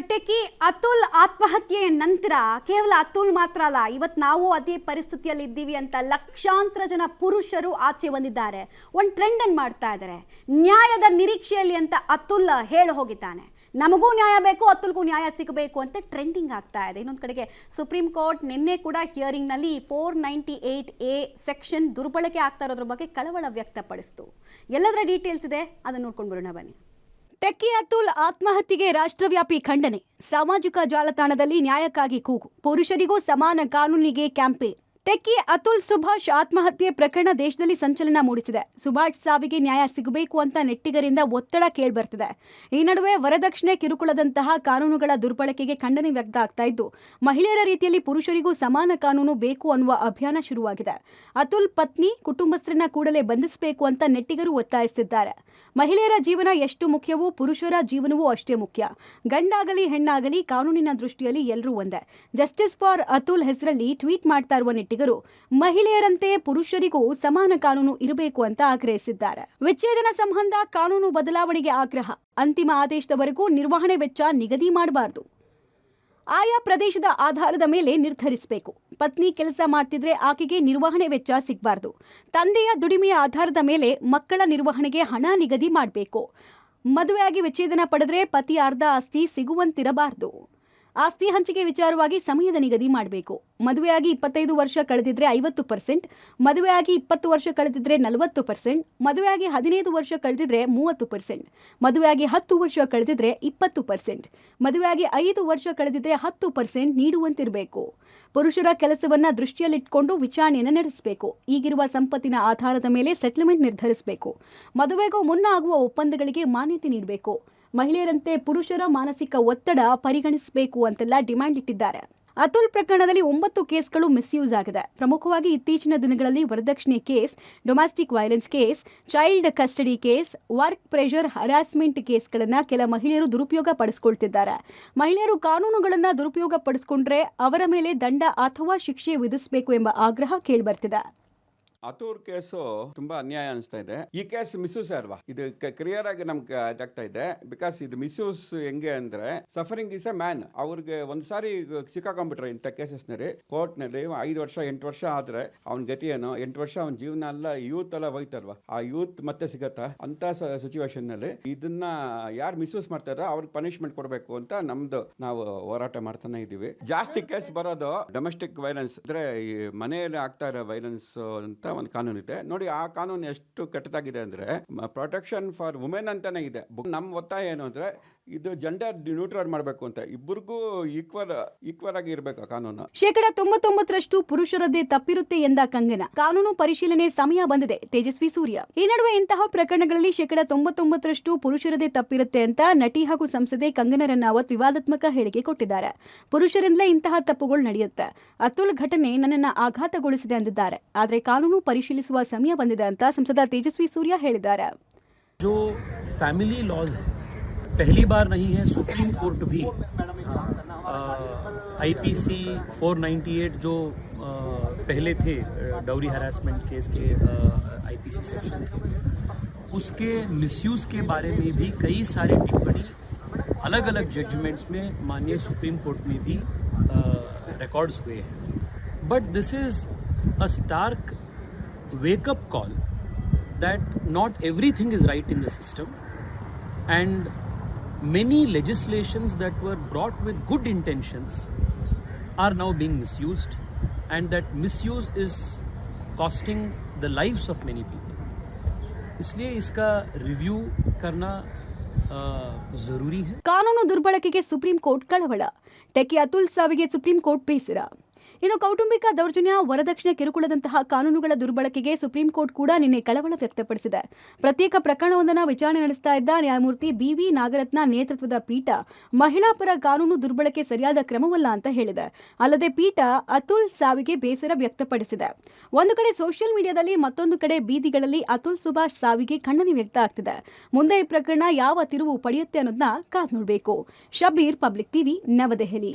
Techie Atul ಆತ್ಮಹತ್ಯೆಯ ನಂತರ ಕೇವಲ ಅತುಲ್ ಮಾತ್ರ ಅಲ್ಲ, ಇವತ್ತು ನಾವು ಅದೇ ಪರಿಸ್ಥಿತಿಯಲ್ಲಿ ಇದ್ದೀವಿ ಅಂತ ಲಕ್ಷಾಂತರ ಜನ ಪುರುಷರು ಆಚೆ ಬಂದಿದ್ದಾರೆ. ಒಂದು ಟ್ರೆಂಡ್ ಅನ್ನು ಮಾಡ್ತಾ ಇದ್ದಾರೆ. ನ್ಯಾಯದ ನಿರೀಕ್ಷೆಯಲ್ಲಿ ಅಂತ ಅತುಲ್ ಹೇಳಿ ಹೋಗಿದ್ದಾನೆ. ನಮಗೂ ನ್ಯಾಯ ಬೇಕು, ಅತುಲ್ಗೂ ನ್ಯಾಯ ಸಿಗಬೇಕು ಅಂತ ಟ್ರೆಂಡಿಂಗ್ ಆಗ್ತಾ ಇದೆ. ಇನ್ನೊಂದು ಕಡೆಗೆ ಸುಪ್ರೀಂ ಕೋರ್ಟ್ ನಿನ್ನೆ ಕೂಡ ಹಿಯರಿಂಗ್ನಲ್ಲಿ 498A ಸೆಕ್ಷನ್ ದುರ್ಬಳಕೆ ಆಗ್ತಾ ಇರೋದ್ರ ಬಗ್ಗೆ ಕಳವಳ ವ್ಯಕ್ತಪಡಿಸಿತು. ಎಲ್ಲದರ ಡೀಟೇಲ್ಸ್ ಇದೆ, ಅದನ್ನು ನೋಡ್ಕೊಂಡು ಬರೋಣ ಬನ್ನಿ. ಟೆಕ್ಕಿ ಅತುಲ್ ಆತ್ಮಹತ್ಯೆಗೆ ರಾಷ್ಟ್ರವ್ಯಾಪಿ ಖಂಡನೆ. ಸಾಮಾಜಿಕ ಜಾಲತಾಣದಲ್ಲಿ ನ್ಯಾಯಕ್ಕಾಗಿ ಕೂಗು. ಪುರುಷರಿಗೂ ಸಮಾನ ಕಾನೂನಿಗೆ ಕ್ಯಾಂಪೇನ್. ಟೆಕ್ಕಿ ಅತುಲ್ ಸುಭಾಷ್ ಆತ್ಮಹತ್ಯೆ ಪ್ರಕರಣ ದೇಶದಲ್ಲಿ ಸಂಚಲನ ಮೂಡಿಸಿದೆ. ಸುಭಾಷ್ ಸಾವಿಗೆ ನ್ಯಾಯ ಸಿಗಬೇಕು ಅಂತ ನೆಟ್ಟಿಗರಿಂದ ಒತ್ತಡ ಕೇಳಿಬರ್ತಿದೆ. ಈ ನಡುವೆ ವರದಕ್ಷಿಣೆ ಕಿರುಕುಳದಂತಹ ಕಾನೂನುಗಳ ದುರ್ಬಳಕೆಗೆ ಖಂಡನೆ ವ್ಯಕ್ತ ಆಗ್ತಾ ಇದ್ದು, ಮಹಿಳೆಯರ ರೀತಿಯಲ್ಲಿ ಪುರುಷರಿಗೂ ಸಮಾನ ಕಾನೂನು ಬೇಕು ಅನ್ನುವ ಅಭಿಯಾನ ಶುರುವಾಗಿದೆ. ಅತುಲ್ ಪತ್ನಿ, ಕುಟುಂಬಸ್ಥರನ್ನ ಕೂಡಲೇ ಬಂಧಿಸಬೇಕು ಅಂತ ನೆಟ್ಟಿಗರು ಒತ್ತಾಯಿಸುತ್ತಿದ್ದಾರೆ. ಮಹಿಳೆಯರ ಜೀವನ ಎಷ್ಟು ಮುಖ್ಯವೋ ಪುರುಷರ ಜೀವನವೂ ಅಷ್ಟೇ ಮುಖ್ಯ. ಗಂಡಾಗಲಿ ಹೆಣ್ಣಾಗಲಿ ಕಾನೂನಿನ ದೃಷ್ಟಿಯಲ್ಲಿ ಎಲ್ಲರೂ ಒಂದೇ. ಜಸ್ಟಿಸ್ ಫಾರ್ ಅತುಲ್ ಹೆಸರಲ್ಲಿ ಟ್ವೀಟ್ ಮಾಡ್ತಾ ಇರುವ ನೆಟ್ಟಿಗರು ಮಹಿಳೆಯರಂತೆ ಪುರುಷರಿಗೂ ಸಮಾನ ಕಾನೂನು ಇರಬೇಕು ಅಂತ ಆಗ್ರಹಿಸಿದ್ದಾರೆ. ವಿಚ್ಛೇದನ ಸಂಬಂಧ ಕಾನೂನು ಬದಲಾವಣೆಗೆ ಆಗ್ರಹ. ಅಂತಿಮ ಆದೇಶದವರೆಗೂ ನಿರ್ವಹಣೆ ವೆಚ್ಚ ನಿಗದಿ ಮಾಡಬಾರದು. ಆಯಾ ಪ್ರದೇಶದ ಆಧಾರದ ಮೇಲೆ ನಿರ್ಧರಿಸಬೇಕು. ಪತ್ನಿ ಕೆಲಸ ಮಾಡ್ತಿದ್ರೆ ಆಕೆಗೆ ನಿರ್ವಹಣೆ ವೆಚ್ಚ ಸಿಗಬಾರ್ದು. ತಂದೆಯ ದುಡಿಮೆಯ ಆಧಾರದ ಮೇಲೆ ಮಕ್ಕಳ ನಿರ್ವಹಣೆಗೆ ಹಣ ನಿಗದಿ ಮಾಡಬೇಕು. ಮದುವೆಯಾಗಿ ವಿಚ್ಛೇದನ ಪಡೆದ್ರೆ ಪತಿ ಅರ್ಧ ಆಸ್ತಿ ಸಿಗುವಂತಿರಬಾರದು. ಆಸ್ತಿ ಹಂಚಿಕೆ ವಿಚಾರವಾಗಿ ಸಮಯದ ನಿಗದಿ ಮಾಡಬೇಕು. ಮದುವೆಯಾಗಿ 25 ವರ್ಷ ಕಳೆದಿದ್ರೆ 50%, ಮದುವೆಯಾಗಿ 20 ವರ್ಷ ಕಳೆದಿದ್ರೆ 40%, ಮದುವೆಯಾಗಿ 15 ವರ್ಷ ಕಳೆದಿದ್ರೆ 30%, ಮದುವೆಯಾಗಿ 10 ವರ್ಷ ಕಳೆದಿದ್ರೆ 20%, ಮದುವೆಯಾಗಿ 5 ವರ್ಷ ಕಳೆದಿದ್ರೆ 10% ನೀಡುವಂತಿರಬೇಕು. ಪುರುಷರ ಕೆಲಸವನ್ನ ದೃಷ್ಟಿಯಲ್ಲಿಟ್ಟುಕೊಂಡು ವಿಚಾರಣೆಯನ್ನು ನಡೆಸಬೇಕು. ಈಗಿರುವ ಸಂಪತ್ತಿನ ಆಧಾರದ ಮೇಲೆ ಸೆಟಲ್ಮೆಂಟ್ ನಿರ್ಧರಿಸಬೇಕು. ಮದುವೆಗೂ ಮುನ್ನ ಆಗುವ ಒಪ್ಪಂದಗಳಿಗೆ ಮಾನ್ಯತೆ ನೀಡಬೇಕು. ಮಹಿಳೆಯರಂತೆ ಪುರುಷರ ಮಾನಸಿಕ ಒತ್ತಡ ಪರಿಗಣಿಸಬೇಕು ಅಂತೆಲ್ಲ ಡಿಮ್ಯಾಂಡ್ ಇಟ್ಟಿದ್ದಾರೆ. ಅತುಲ್ ಪ್ರಕರಣದಲ್ಲಿ 9 ಕೇಸ್ಗಳು ಮಿಸ್ಯೂಸ್ ಆಗಿದೆ. ಪ್ರಮುಖವಾಗಿ ಇತ್ತೀಚಿನ ದಿನಗಳಲ್ಲಿ ವರದಕ್ಷಿಣೆ case, domestic violence case, child custody case, work pressure harassment ಕೇಸ್ಗಳನ್ನು ಕೆಲ ಮಹಿಳೆಯರು ದುರುಪಯೋಗ ಪಡಿಸಿಕೊಳ್ತಿದ್ದಾರೆ. ಮಹಿಳೆಯರು ಕಾನೂನುಗಳನ್ನು ದುರುಪಯೋಗ ಪಡಿಸಿಕೊಂಡ್ರೆ ಅವರ ಮೇಲೆ ದಂಡ ಅಥವಾ ಶಿಕ್ಷೆ ವಿಧಿಸಬೇಕು ಎಂಬ ಆಗ್ರಹ ಕೇಳಿಬರ್ತಿದೆ. ಅತುಲ್ ಕೇಸು ತುಂಬಾ ಅನ್ಯಾಯ ಅನಿಸ್ತಾ ಇದೆ. ಈ ಕೇಸ್ ಮಿಸ್ಯೂಸ್ ಅಲ್ವಾ, ಇದು ಕ್ಲಿಯರ್ ಆಗಿ ನಮ್ಗೆ ಆಗ್ತಾ ಇದೆ. ಬಿಕಾಸ್ ಇದು ಮಿಸ್ಯೂಸ್ ಹೆಂಗೆ ಅಂದ್ರೆ, ಸಫರಿಂಗ್ ಇಸ್ ಎ ಮ್ಯಾನ್. ಅವ್ರಿಗೆ ಒಂದ್ಸಾರಿ ಸಿಕ್ಕಾಕೊಂಡ್ಬಿಟ್ರೆ ಇಂಥ ಕೇಸಸ್ ನಲ್ಲಿ ಕೋರ್ಟ್ ನಲ್ಲಿ 5 ವರ್ಷ 8 ವರ್ಷ ಆದ್ರೆ ಅವ್ನ ಗತಿ ಏನು? 8 ವರ್ಷ ಅವ್ನ ಜೀವನ ಎಲ್ಲ ಯೂತ್ ಎಲ್ಲ ಹೋಯ್ತಲ್ವಾ, ಆ ಯೂತ್ ಮತ್ತೆ ಸಿಗತ್ತಾ? ಅಂತ ಸಿಚುವೇಶನ್ ನಲ್ಲಿ ಇದನ್ನ ಯಾರು ಮಿಸ್ಯೂಸ್ ಮಾಡ್ತಾರೋ ಅವ್ರಿಗೆ ಪನಿಷ್ಮೆಂಟ್ ಕೊಡಬೇಕು ಅಂತ ನಾವು ಹೋರಾಟ ಮಾಡ್ತಾನೆ ಇದೀವಿ. ಜಾಸ್ತಿ ಕೇಸ್ ಬರೋದು ಡೊಮೆಸ್ಟಿಕ್ ವೈಲೆನ್ಸ್ ಅಂದ್ರೆ ಈ ಮನೆಯಲ್ಲಿ ಆಗ್ತಾ ಇರೋ ವೈಲೆನ್ಸ್ ಅಂತ ಒಂದು ಕಾನೂನು ಇದೆ ನೋಡಿ. ಆ ಕಾನೂನು ಎಷ್ಟು ಕೆಟ್ಟದಾಗಿದೆ ಅಂದ್ರೆ, ಪ್ರೊಟೆಕ್ಷನ್ ಫಾರ್ ವುಮೆನ್ ಅಂತಾನೆ ಇದೆ. ನಮ್ಮ ಒತ್ತಾಯ ಏನು ಅಂದ್ರೆ, ಇದು ಜೆಂಡರ್ ನ್ಯೂಟ್ರಲ್ ಮಾಡಬೇಕು ಅಂತ, ಇಬ್ಬರಿಗೂ ಈಕ್ವಲ್ ಆಗಿ ಇರಬೇಕು ಕಾನೂನು. 99% ಪುರುಷರದ್ದೇ ತಪ್ಪಿರುತ್ತೆ ಎಂದ ಕಂಗನಾ. ಕಾನೂನು ಪರಿಶೀಲನೆ ಸಮಯ ಬಂದಿದೆ, ತೇಜಸ್ವಿ ಸೂರ್ಯ. ಈ ನಡುವೆ ಇಂತಹ ಪ್ರಕರಣಗಳಲ್ಲಿ 99% ಪುರುಷರದೇ ತಪ್ಪಿರುತ್ತೆ ಅಂತ ನಟಿ ಹಾಗೂ ಸಂಸದೆ ಕಂಗನಾ ರನೌತ್ ವಿವಾದಾತ್ಮಕ ಹೇಳಿಕೆ ಕೊಟ್ಟಿದ್ದಾರೆ. ಪುರುಷರಿಂದಲೇ ಇಂತಹ ತಪ್ಪುಗಳು ನಡೆಯುತ್ತೆ. ಅತುಲ್ ಘಟನೆ ನನ್ನನ್ನು ಆಘಾತಗೊಳಿಸಿದೆ ಎಂದಿದ್ದಾರೆ. ಆದರೆ ಕಾನೂನು ಪರಿಶೀಲಿಸುವ ಸಮಯ ಬಂದಿದೆ ಅಂತ ಸಂಸದ ತೇಜಸ್ವಿ ಸೂರ್ಯ ಹೇಳಿದ್ದಾರೆ. जो फैमिली लॉज है पहली बार नहीं है, सुप्रीम कोर्ट भी आईपीसी 498 जो पहले थे डाउरी हरासमेंट केस के आईपीसी सेक्शन थे, उसके मिसयूज के बारे में भी कई सारे टिप्पणी अलग अलग जजमेंट्स में माननीय सुप्रीम कोर्ट में भी रिकॉर्ड्स हुए हैं. But this is a stark wake up call that not everything is right in the system, and many legislations that were brought with good intentions are now being misused, and that misuse is costing the lives of many people. इसलिए इसका review करना जरूरी है. ಕಾನೂನು ದುರ್ಬಳಕೆಗೆ supreme court ಕಳವಳ. Techie Atul ಸಾವಿಗೆ supreme court ಬೇಸರ. ಇನ್ನು ಕೌಟುಂಬಿಕ ದೌರ್ಜನ್ಯ, ವರದಕ್ಷಿಣೆ ಕಿರುಕುಳದಂತಹ ಕಾನೂನುಗಳ ದುರ್ಬಳಕೆಗೆ ಸುಪ್ರೀಂ ಕೋರ್ಟ್ ಕೂಡ ನಿನ್ನೆ ಕಳವಳ ವ್ಯಕ್ತಪಡಿಸಿದೆ. ಪ್ರತ್ಯೇಕ ಪ್ರಕರಣವೊಂದನ್ನು ವಿಚಾರಣೆ ನಡೆಸ್ತಾ ಇದ್ದ ನ್ಯಾಯಮೂರ್ತಿ BV ನಾಗರತ್ನ ನೇತೃತ್ವದ ಪೀಠ ಮಹಿಳಾ ಪರ ಕಾನೂನು ದುರ್ಬಳಕೆ ಸರಿಯಾದ ಕ್ರಮವಲ್ಲ ಅಂತ ಹೇಳಿದೆ. ಅಲ್ಲದೆ ಪೀಠ ಅತುಲ್ ಸಾವಿಗೆ ಬೇಸರ ವ್ಯಕ್ತಪಡಿಸಿದೆ. ಒಂದು ಕಡೆ ಸೋಷಿಯಲ್ ಮೀಡಿಯಾದಲ್ಲಿ, ಮತ್ತೊಂದು ಕಡೆ ಬೀದಿಗಳಲ್ಲಿ ಅತುಲ್ ಸುಭಾಷ್ ಸಾವಿಗೆ ಖಂಡನೆ ವ್ಯಕ್ತ ಆಗ್ತಿದೆ. ಮುಂದೆ ಈ ಪ್ರಕರಣ ಯಾವ ತಿರುವು ಪಡೆಯುತ್ತೆ ಅನ್ನೋದನ್ನ ಕಾದು ನೋಡಬೇಕು. ಶಬೀರ್, ಪಬ್ಲಿಕ್ ಟಿವಿ, ನವದೆಹಲಿ.